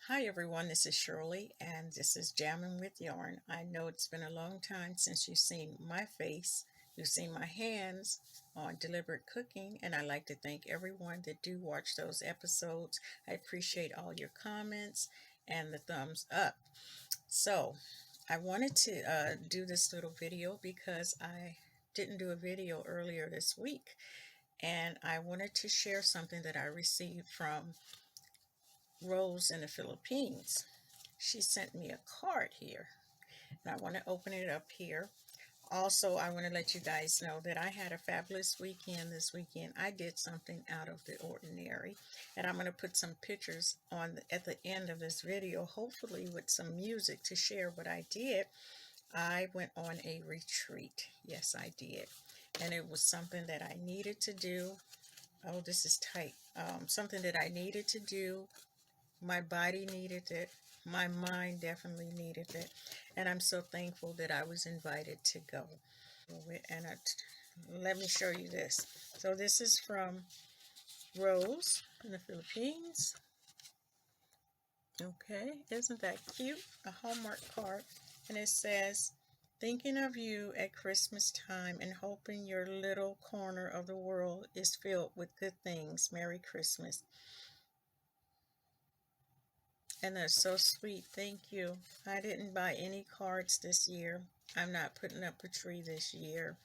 Hi everyone, this is Shirley and this is Jamming with Yarn. I know it's been a long time since you've seen my face, you've seen my hands on Deliberate Cooking, and I'd like to thank everyone that do watch those episodes. I appreciate all your comments and the thumbs up. So I wanted to do this little video because I didn't do a video earlier this week, and I wanted to share something that I received from Rose in the Philippines. She sent me a card here, and I want to open it up here. Also, I want to let you guys know that I had a fabulous weekend this weekend. I did something out of the ordinary, and I'm going to put some pictures on at the end of this video, hopefully with some music to share what I did. I went on a retreat. Yes, I did. And it was something that I needed to do. Oh, this is tight. Something that I needed to do. My body needed it. My mind definitely needed it. And I'm so thankful that I was invited to go. And let me show you this. So this is from Rose in the Philippines. Okay, isn't that cute? A Hallmark card. And it says, thinking of you at Christmas time and hoping your little corner of the world is filled with good things. Merry Christmas. And that's so sweet. Thank you. I didn't buy any cards this year. I'm not putting up a tree this year.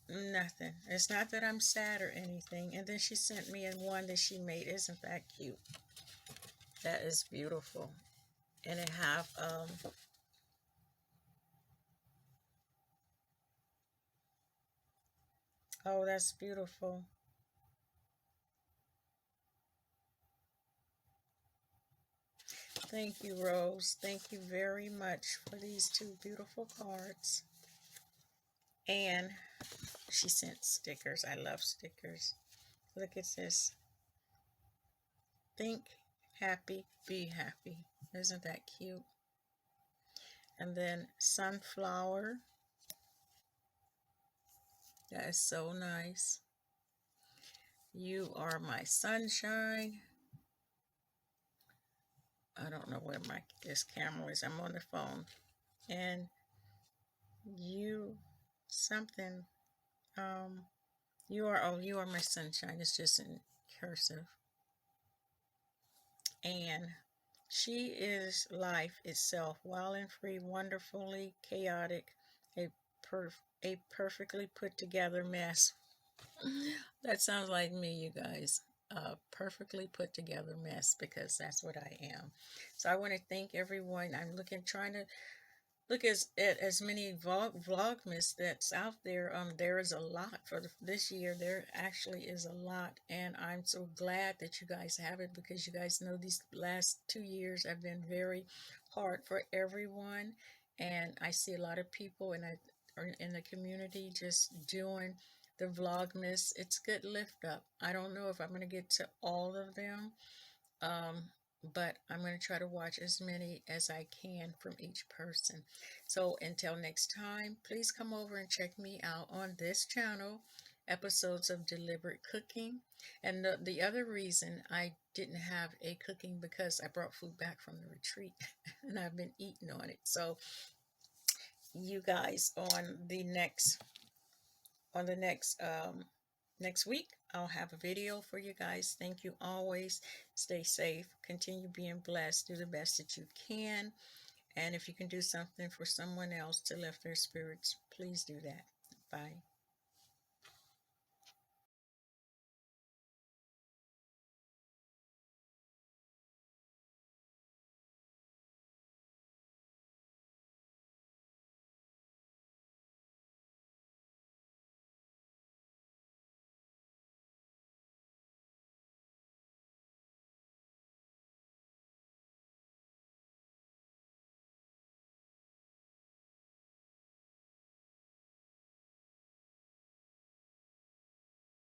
Nothing. It's not that I'm sad or anything. And then she sent me in one that she made. Isn't that cute? That is beautiful. And it have oh, that's beautiful. Thank you, Rose. Thank you very much for these two beautiful cards. And she sent stickers. I love stickers. Look at this. Think happy, be happy. Isn't that cute? And then sunflower. That is so nice. You are my sunshine. I don't know where this camera is. I'm on the phone. And you something you are my sunshine. It's just in cursive. And she is life itself, wild and free, wonderfully chaotic, a a perfectly put together mess. That sounds like me, you guys. A perfectly put together mess, because that's what I am. So I want to thank everyone. I'm trying to look at as many vlogmas that's out there. There is a lot for this year. There actually is a lot, and I'm so glad that you guys have it, because you guys know these last 2 years have been very hard for everyone, and I see a lot of people in the community just doing the vlogmas. It's good lift up. I don't know if I'm going to get to all of them. But I'm going to try to watch as many as I can from each person. So until next time, please come over and check me out on this channel, episodes of Deliberate Cooking. And the other reason I didn't have a cooking, because I brought food back from the retreat and I've been eating on it. So you guys, next week, I'll have a video for you guys. Thank you always. Stay safe. Continue being blessed. Do the best that you can. And if you can do something for someone else to lift their spirits, please do that. Bye.